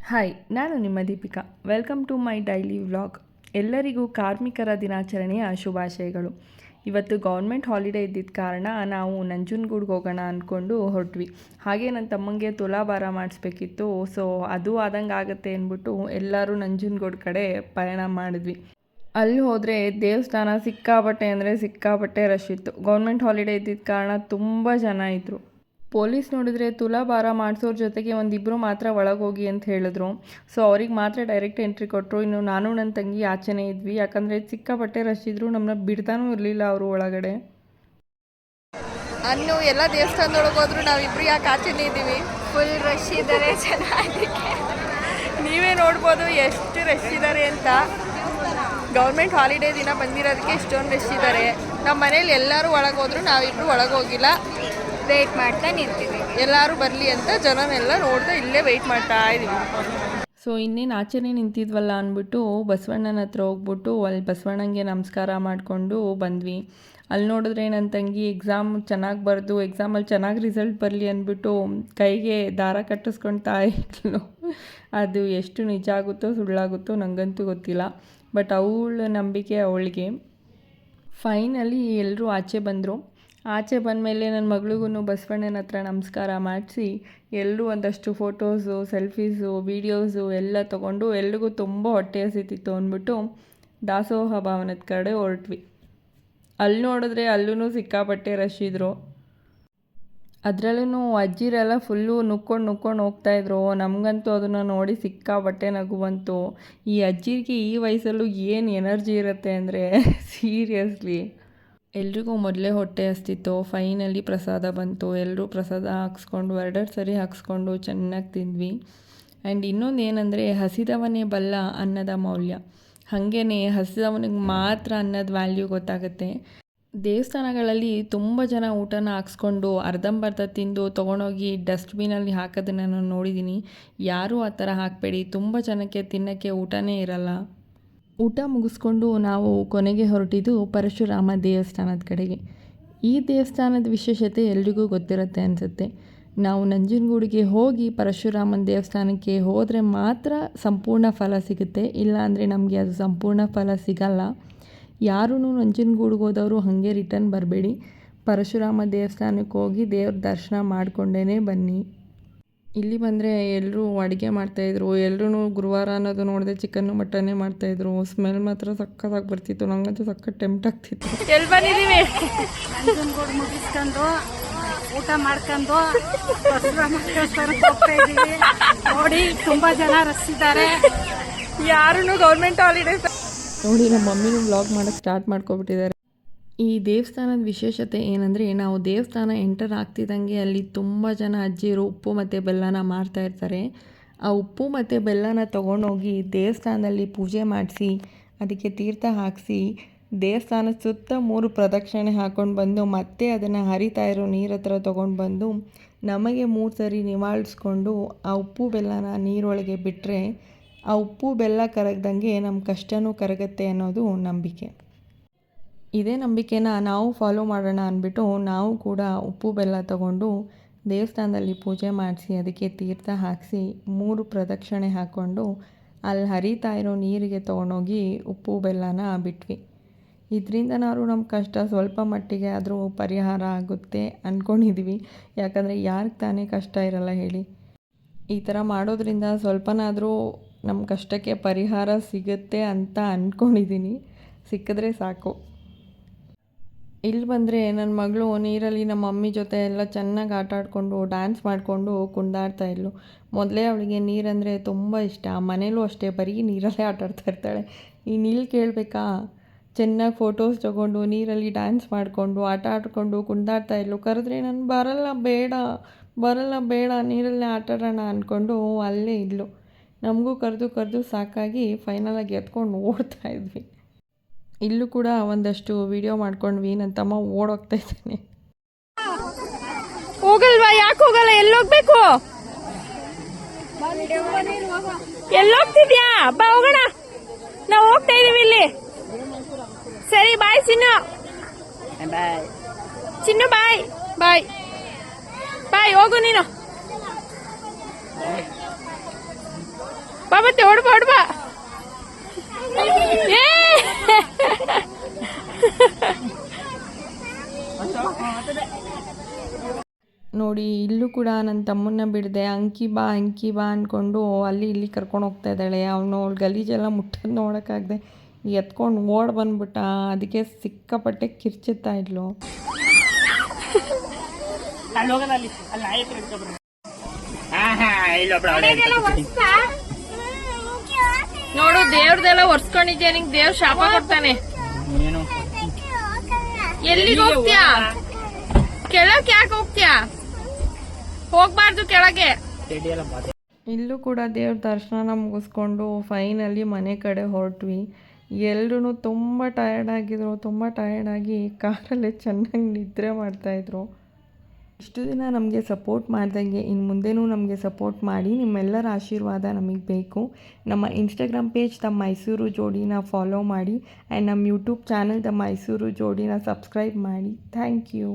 Hi, ನಾನು ನಿಮ್ಮ Deepika. Welcome to my daily vlog. ಎಲ್ಲರಿಗೂ ಕಾರ್ಮಿಕರ ದಿನಾಚರಣೆಯ ಶುಭಾಶಯಗಳು. ಇವತ್ತು ಗೌರ್ಮೆಂಟ್ ಹಾಲಿಡೇ ಇದ್ದಿದ್ದ ಕಾರಣ ನಾವು ನಂಜನಗೂಡಿಗೆ ಹೋಗೋಣ ಅಂದ್ಕೊಂಡು ಹೊರಟ್ವಿ. ಹಾಗೆ ನನ್ನ ತಮ್ಮಂಗೆ ತುಲಾಭಾರ ಮಾಡಿಸ್ಬೇಕಿತ್ತು. ಸೊ ಅದು ಆದಂಗೆ ಆಗುತ್ತೆ ಅಂದ್ಬಿಟ್ಟು ಎಲ್ಲರೂ ನಂಜನಗೂಡು ಕಡೆ ಪಯಣ ಮಾಡಿದ್ವಿ. ಅಲ್ಲಿ ಹೋದರೆ ದೇವಸ್ಥಾನ ಸಿಕ್ಕಾಪಟ್ಟೆ ಅಂದರೆ ಸಿಕ್ಕಾಪಟ್ಟೆ ರಶ್ ಇತ್ತು. ಗೌರ್ಮೆಂಟ್ ಹಾಲಿಡೇ ಇದ್ದಿದ್ದ ಕಾರಣ ತುಂಬ ಜನ ಇದ್ದರು. ಪೊಲೀಸ್ ನೋಡಿದ್ರೆ ತುಲಾಭಾರ ಮಾಡಿಸೋರ ಜೊತೆಗೆ ಒಂದಿಬ್ಬರು ಮಾತ್ರ ಒಳಗೆ ಹೋಗಿ ಅಂತ ಹೇಳಿದ್ರು. ಸೊ ಅವ್ರಿಗೆ ಮಾತ್ರ ಡೈರೆಕ್ಟ್ ಎಂಟ್ರಿ ಕೊಟ್ಟರು. ಇನ್ನು ನಾನು ನನ್ನ ತಂಗಿ ಆಚೆನೇ ಇದ್ವಿ, ಯಾಕಂದರೆ ಸಿಕ್ಕಾಪಟ್ಟೆ ರಶ್ ಇದ್ದರು. ನಮ್ಮನ್ನ ಬಿಡ್ತಾನೂ ಇರಲಿಲ್ಲ ಅವರು ಒಳಗಡೆ. ಅನ್ನು ಎಲ್ಲ ದೇವಸ್ಥಾನದೊಳಗೆ ಹೋದ್ರು ನಾವಿಬ್ರು ಯಾಕೆ ಆಚೆನೇ ಇದ್ದೀವಿ. ಫುಲ್ ರಶ್ ಇದ್ದಾರೆ ಜನ. ಅದಕ್ಕೆ ನೀವೇ ನೋಡ್ಬೋದು ಎಷ್ಟು ರಶ್ ಇದ್ದಾರೆ ಅಂತ. ಗೌರ್ಮೆಂಟ್ ಹಾಲಿಡೇ ದಿನ ಬಂದಿರೋದಕ್ಕೆ ಇಷ್ಟೊಂದು ರಶ್ ಇದ್ದಾರೆ. ನಮ್ಮ ಮನೇಲಿ ಎಲ್ಲರೂ ಒಳಗೆ ಹೋದ್ರು, ನಾವಿಬ್ರು ಒಳಗೆ ಹೋಗಿಲ್ಲ, ವೇಟ್ ಮಾಡ್ತಾ ನಿಂತಿದ್ದೀವಿ. ಎಲ್ಲರೂ ಬರಲಿ ಅಂತ ಜನನೆಲ್ಲ ನೋಡ್ತಾ ಇಲ್ಲೇ ವೆಯ್ಟ್ ಮಾಡ್ತಾ ಇದ್ದೀವಿ. ಸೊ ಇನ್ನೇನು ಆಚೆನೇ ನಿಂತಿದ್ವಲ್ಲ ಅಂದ್ಬಿಟ್ಟು ಬಸವಣ್ಣನ ಹತ್ರ ಹೋಗ್ಬಿಟ್ಟು ಅಲ್ಲಿ ಬಸವಣ್ಣಂಗೆ ನಮಸ್ಕಾರ ಮಾಡಿಕೊಂಡು ಬಂದ್ವಿ. ಅಲ್ಲಿ ನೋಡಿದ್ರೆ ನನ್ನ ತಂಗಿ ಎಕ್ಸಾಮ್ ಚೆನ್ನಾಗಿ ಬರೆದು ಎಕ್ಸಾಮಲ್ಲಿ ಚೆನ್ನಾಗಿ ರಿಸಲ್ಟ್ ಬರಲಿ ಅಂದ್ಬಿಟ್ಟು ಕೈಗೆ ದಾರ ಕಟ್ಟಿಸ್ಕೊಳ್ತಾ ಇದ್ಲು. ಅದು ಎಷ್ಟು ನಿಜ ಆಗುತ್ತೋ ಸುಳ್ಳಾಗುತ್ತೋ ನನಗಂತೂ ಗೊತ್ತಿಲ್ಲ, ಬಟ್ ಅವಳ ನಂಬಿಕೆ ಅವಳಿಗೆ. ಫೈನಲಿ ಎಲ್ಲರೂ ಆಚೆ ಬಂದರು. ಆಚೆ ಬಂದಮೇಲೆ ನನ್ನ ಮಗಳಿಗೂ ಬಸವಣ್ಣನ ಹತ್ರ ನಮಸ್ಕಾರ ಮಾಡಿಸಿ ಎಲ್ಲರೂ ಒಂದಷ್ಟು ಫೋಟೋಸು, ಸೆಲ್ಫೀಸು, ವೀಡಿಯೋಸು ಎಲ್ಲ ತೊಗೊಂಡು ಎಲ್ರಿಗೂ ತುಂಬ ಹೊಟ್ಟೆ ಹಸಿತಿತ್ತು ಅಂದ್ಬಿಟ್ಟು ದಾಸೋಹ ಭವನದ ಕಡೆ ಹೊರಟ್ವಿ. ಅಲ್ಲಿ ನೋಡಿದ್ರೆ ಅಲ್ಲೂ ಸಿಕ್ಕಾಪಟ್ಟೆ ರಶ್ ಇದ್ದರು. ಅದರಲ್ಲೂ ಅಜ್ಜಿರೆಲ್ಲ ಫುಲ್ಲು ನುಕ್ಕೊಂಡು ಹೋಗ್ತಾಯಿದ್ರು. ನಮಗಂತೂ ಅದನ್ನು ನೋಡಿ ಸಿಕ್ಕಾಪಟ್ಟೆ ನಗು ಬಂತು. ಈ ಅಜ್ಜಿಗೆ ಈ ವಯಸ್ಸಲ್ಲೂ ಏನು ಎನರ್ಜಿ ಇರುತ್ತೆ ಅಂದರೆ ಸೀರಿಯಸ್ಲಿ. ಎಲ್ರಿಗೂ ಮೊದಲೇ ಹೊಟ್ಟೆ ಹಸ್ತಿತ್ತು. ಫೈನಲಿ ಪ್ರಸಾದ ಬಂತು. ಎಲ್ಲರೂ ಪ್ರಸಾದ ಹಾಕ್ಸ್ಕೊಂಡು 2 ಸರಿ ಹಾಕ್ಸ್ಕೊಂಡು ಚೆನ್ನಾಗಿ ತಿಂದ್ವಿ. ಆ್ಯಂಡ್ ಇನ್ನೊಂದು ಏನಂದರೆ ಹಸಿದವನೇ ಬಲ್ಲ ಅನ್ನದ ಮೌಲ್ಯ. ಹಾಗೇ ಹಸಿದವನಿಗೆ ಮಾತ್ರ ಅನ್ನದ ವ್ಯಾಲ್ಯೂ ಗೊತ್ತಾಗುತ್ತೆ. ದೇವಸ್ಥಾನಗಳಲ್ಲಿ ತುಂಬ ಜನ ಊಟನ ಹಾಕ್ಸ್ಕೊಂಡು ಅರ್ಧಂಬರ್ಧ ತಿಂದು ತೊಗೊಂಡೋಗಿ ಡಸ್ಟ್ಬಿನಲ್ಲಿ ಹಾಕೋದನ್ನು ನಾನು ನೋಡಿದ್ದೀನಿ. ಯಾರೂ ಆ ಥರ ಹಾಕಬೇಡಿ. ತುಂಬ ಜನಕ್ಕೆ ತಿನ್ನೋಕ್ಕೆ ಊಟನೇ ಇರಲ್ಲ. ಊಟ ಮುಗಿಸ್ಕೊಂಡು ನಾವು ಕೊನೆಗೆ ಹೊರಟಿದ್ದು ಪರಶುರಾಮ ದೇವಸ್ಥಾನದ ಕಡೆಗೆ. ಈ ದೇವಸ್ಥಾನದ ವಿಶೇಷತೆ ಎಲ್ರಿಗೂ ಗೊತ್ತಿರುತ್ತೆ ಅನಿಸುತ್ತೆ. ನಾವು ನಂಜನಗೂಡಿಗೆ ಹೋಗಿ ಪರಶುರಾಮನ ದೇವಸ್ಥಾನಕ್ಕೆ ಹೋದರೆ ಮಾತ್ರ ಸಂಪೂರ್ಣ ಫಲ ಸಿಗುತ್ತೆ, ಇಲ್ಲಾಂದರೆ ನಮಗೆ ಅದು ಸಂಪೂರ್ಣ ಫಲ ಸಿಗಲ್ಲ. ಯಾರೂ ನಂಜನಗೂಡಿಗೆ ಹೋದವರು ಹಾಗೆ ರಿಟರ್ನ್ ಬರಬೇಡಿ. ಪರಶುರಾಮ ದೇವಸ್ಥಾನಕ್ಕೆ ಹೋಗಿ ದೇವ್ರ ದರ್ಶನ ಮಾಡಿಕೊಂಡೇ ಬನ್ನಿ. ಇಲ್ಲಿ ಬಂದರೆ ಎಲ್ಲರೂ ಅಡುಗೆ ಮಾಡ್ತಾಯಿದ್ರು. ಎಲ್ಲರೂ ಗುರುವಾರ ಅನ್ನೋದು ನೋಡಿದೆ ಚಿಕನ್ನು ಮಟನ್ನೇ ಮಾಡ್ತಾಯಿದ್ರು. ಸ್ಮೆಲ್ ಮಾತ್ರ ಸಕ್ಕತ್ತಾಗಿ ಬರ್ತಿತ್ತು. ನನಗಂತೂ ಸಕ್ಕತ್ ಟೆಂಪ್ಟ್ ಆಗ್ತಿತ್ತು. ಎಲ್ಲಿ ಬಂದಿದ್ದೀವಿ? ನಂಜನಗೂಡು ಮುಗಿಸ್ಕೊಂಡು ಊಟ ಮಾಡ್ಕೊಂಡು ಪರಶುರಾಮ ದೇವಸ್ಥಾನಕ್ಕೆ ಹೋಗ್ತಾ ಇದ್ದೀವಿ. ನೋಡಿ ತುಂಬ ಜನ ರಶ್ ಇದ್ದಾರೆ. ಯಾರೂ ಗೌರ್ಮೆಂಟ್ ಹಾಲಿಡೇ ನೋಡಿ ನಮ್ಮ ಮಮ್ಮಿನೂ ವ್ಲಾಗ್ ಮಾಡೋಕ್ಕೆ ಸ್ಟಾರ್ಟ್ ಮಾಡ್ಕೊಬಿಟ್ಟಿದ್ದಾರೆ. ಈ ದೇವಸ್ಥಾನದ ವಿಶೇಷತೆ ಏನಂದರೆ, ನಾವು ದೇವಸ್ಥಾನ ಎಂಟರ್ ಆಗ್ತಿದ್ದಂಗೆ ಅಲ್ಲಿ ತುಂಬ ಜನ ಅಜ್ಜಿಯರು ಉಪ್ಪು ಮತ್ತು ಬೆಲ್ಲನ ಮಾರ್ತಾಯಿರ್ತಾರೆ. ಆ ಉಪ್ಪು ಮತ್ತು ಬೆಲ್ಲನ ತೊಗೊಂಡೋಗಿ ದೇವಸ್ಥಾನದಲ್ಲಿ ಪೂಜೆ ಮಾಡಿಸಿ ಅದಕ್ಕೆ ತೀರ್ಥ ಹಾಕಿಸಿ ದೇವಸ್ಥಾನದ ಸುತ್ತ 3 ಪ್ರದಕ್ಷಿಣೆ ಹಾಕ್ಕೊಂಡು ಬಂದು ಮತ್ತೆ ಅದನ್ನು ಹರಿತಾ ಇರೋ ನೀರ ಹತ್ರ ತೊಗೊಂಡು ಬಂದು ನಮಗೆ 3 ಸರಿ ನಿವಾಳಿಸ್ಕೊಂಡು ಆ ಉಪ್ಪು ಬೆಲ್ಲನ ನೀರೊಳಗೆ ಬಿಟ್ಟರೆ ಆ ಉಪ್ಪು ಬೆಲ್ಲ ಕರಗ್ದಂಗೆ ನಮ್ಮ ಕಷ್ಟನೂ ಕರಗತ್ತೆ ಅನ್ನೋದು ನಂಬಿಕೆ. ಇದೇ ನಂಬಿಕೆನ ನಾವು ಫಾಲೋ ಮಾಡೋಣ ಅಂದ್ಬಿಟ್ಟು ನಾವು ಕೂಡ ಉಪ್ಪು ಬೆಲ್ಲ ತಗೊಂಡು ದೇವಸ್ಥಾನದಲ್ಲಿ ಪೂಜೆ ಮಾಡಿಸಿ ಅದಕ್ಕೆ ತೀರ್ಥ ಹಾಕಿಸಿ 3 ಪ್ರದಕ್ಷಿಣೆ ಹಾಕ್ಕೊಂಡು ಅಲ್ಲಿ ಹರಿತಾ ಇರೋ ನೀರಿಗೆ ತೊಗೊಂಡೋಗಿ ಉಪ್ಪು ಬೆಲ್ಲನ ಬಿಟ್ವಿ. ಇದರಿಂದ ನಾವು ನಮ್ಮ ಕಷ್ಟ ಸ್ವಲ್ಪ ಮಟ್ಟಿಗೆ ಆದರೂ ಪರಿಹಾರ ಆಗುತ್ತೆ ಅಂದ್ಕೊಂಡಿದ್ದೀವಿ. ಯಾಕಂದರೆ ಯಾರಿಗೆ ತಾನೇ ಕಷ್ಟ ಇರಲ್ಲ ಹೇಳಿ. ಈ ಥರ ಮಾಡೋದ್ರಿಂದ ಸ್ವಲ್ಪನಾದರೂ ನಮ್ಮ ಕಷ್ಟಕ್ಕೆ ಪರಿಹಾರ ಸಿಗುತ್ತೆ ಅಂತ ಅಂದ್ಕೊಂಡಿದ್ದೀನಿ. ಸಿಕ್ಕಿದ್ರೆ ಸಾಕು. ಇಲ್ಲಿ ಬಂದರೆ ನನ್ನ ಮಗಳು ನೀರಲ್ಲಿ ನಮ್ಮ ಮಮ್ಮಿ ಜೊತೆ ಎಲ್ಲ ಚೆನ್ನಾಗಿ ಆಟ ಆಡಿಕೊಂಡು ಡ್ಯಾನ್ಸ್ ಮಾಡಿಕೊಂಡು ಕುಣಿದಾಡ್ತಾಯಿದ್ಲು. ಮೊದಲೇ ಅವಳಿಗೆ ನೀರಂದರೆ ತುಂಬ ಇಷ್ಟ. ಮನೇಲೂ ಅಷ್ಟೇ ಬರೀ ನೀರಲ್ಲೇ ಆಟ ಆಡ್ತಾ ಇರ್ತಾಳೆ. ಈ ನೀರು ಕೇಳಬೇಕಾ, ಚೆನ್ನಾಗಿ ಫೋಟೋಸ್ ತೊಗೊಂಡು ನೀರಲ್ಲಿ ಡ್ಯಾನ್ಸ್ ಮಾಡಿಕೊಂಡು ಆಟ ಆಡಿಕೊಂಡು ಕುಣಿದಾಡ್ತಾಯಿದ್ಲು. ಕರೆದ್ರೆ ನಾನು ಬರಲ್ಲ ಬೇಡ ನೀರಲ್ಲೇ ಆಟ ಆಡೋಣ ಅಂದ್ಕೊಂಡು ಅಲ್ಲೇ ಇದ್ಲು. ನಮಗೂ ಕರೆದು ಸಾಕಾಗಿ ಫೈನಲಾಗಿ ಎತ್ಕೊಂಡು ಓಡ್ತಾ ಇದ್ವಿ. ಇಲ್ಲೂ ಕೂಡ ಒಂದಷ್ಟು ವಿಡಿಯೋ ಮಾಡ್ಕೊಂಡ್ವಿ. ನನ್ನ ತಮ್ಮ ಓಡೋಗ್ತಾ ಇದ್ದಾನೆ. ಹೋಗಲ್ವಾ? ಯಾಕೆ ಹೋಗಲ್ಲ? ಎಲ್ಲೋಗ್ಬೇಕು? ಎಲ್ಲೋಗ್ತಿದ್ಯಾ? ಬಾ ಹೋಗೋಣ. ನಾವು ಹೋಗ್ತಾ ಇದೀವಿ ಇಲ್ಲಿ. ಸರಿ ಬಾಯ್ ಚಿನ್ನು. ಬಾಯ್ ಚಿನ್ನು. ಬಾಯ್ ಬಾಯ್ ಬಾಯ್. ಹೋಗು ನೀನು. ಮತ್ತೆ ಓಡ್ಬಾ ಓಡ್ಬಾ. ಏ! ನೋಡಿ ಇಲ್ಲೂ ಕೂಡ ನನ್ನ ತಮ್ಮನ್ನ ಬಿಡದೆ ಅಂಕಿ ಬಾ ಅಂದ್ಕೊಂಡು ಅಲ್ಲಿ ಇಲ್ಲಿ ಕರ್ಕೊಂಡು ಹೋಗ್ತಾ ಇದ್ದಾಳೆ. ಅವನು ಗಲೀಜೆಲ್ಲ ಮುಟ್ಟೋದು ನೋಡೋಕ್ಕಾಗದೆ ಎತ್ಕೊಂಡು ಓಡ್ ಬಂದ್ಬಿಟ್ಟ. ಅದಕ್ಕೆ ಸಿಕ್ಕಾಪಟ್ಟೆ ಕಿರ್ಚುತ್ತಾ ಇದ್ಲು. ನೋಡು ದೇವ್ರದೆಲ್ಲ ಒರ್ಸ್ಕೊಂಡಿದ್ಯಾ, ನಿಂಗೆ ದೇವ್ರ ಶಾಪ ಕೊಡ್ತಾನೆ. ಎಲ್ಲಿಗೆ ಹೋಗ್ತೀಯಾ? ಕೆಳಕ್ಕೆ ಯಾಕೆ ಹೋಗ್ತೀಯಾ? ಹೋಗ್ಬಾರ್ದು ಕೆಳಗೆ. ಇಲ್ಲೂ ಕೂಡ ದೇವ್ರ ದರ್ಶನ ಮುಗಿಸ್ಕೊಂಡು ಫೈನಲಿ ಮನೆ ಕಡೆ ಹೊರಟ್ವಿ. ಎಲ್ಲರೂ ತುಂಬ ಟಯರ್ಡಾಗಿದ್ರು. ತುಂಬ ಟಯರ್ಡಾಗಿ ಕಾರಲ್ಲೇ ಚೆನ್ನಾಗಿ ನಿದ್ರೆ ಮಾಡ್ತಾಯಿದ್ರು. ಇಷ್ಟು ದಿನ ನಮಗೆ ಸಪೋರ್ಟ್ ಮಾಡ್ದಂಗೆ ಇನ್ನು ಮುಂದೆನೂ ನಮಗೆ ಸಪೋರ್ಟ್ ಮಾಡಿ. ನಿಮ್ಮೆಲ್ಲರ ಆಶೀರ್ವಾದ ನಮಗೆ ಬೇಕು. ನಮ್ಮ ಇನ್ಸ್ಟಾಗ್ರಾಮ್ ಪೇಜ್ ದ ಮೈಸೂರು ಜೋಡಿನ ಫಾಲೋ ಮಾಡಿ ಆ್ಯಂಡ್ ನಮ್ಮ ಯೂಟ್ಯೂಬ್ ಚಾನಲ್ ದ ಮೈಸೂರು ಜೋಡಿನ ಸಬ್ಸ್ಕ್ರೈಬ್ ಮಾಡಿ. Thank you.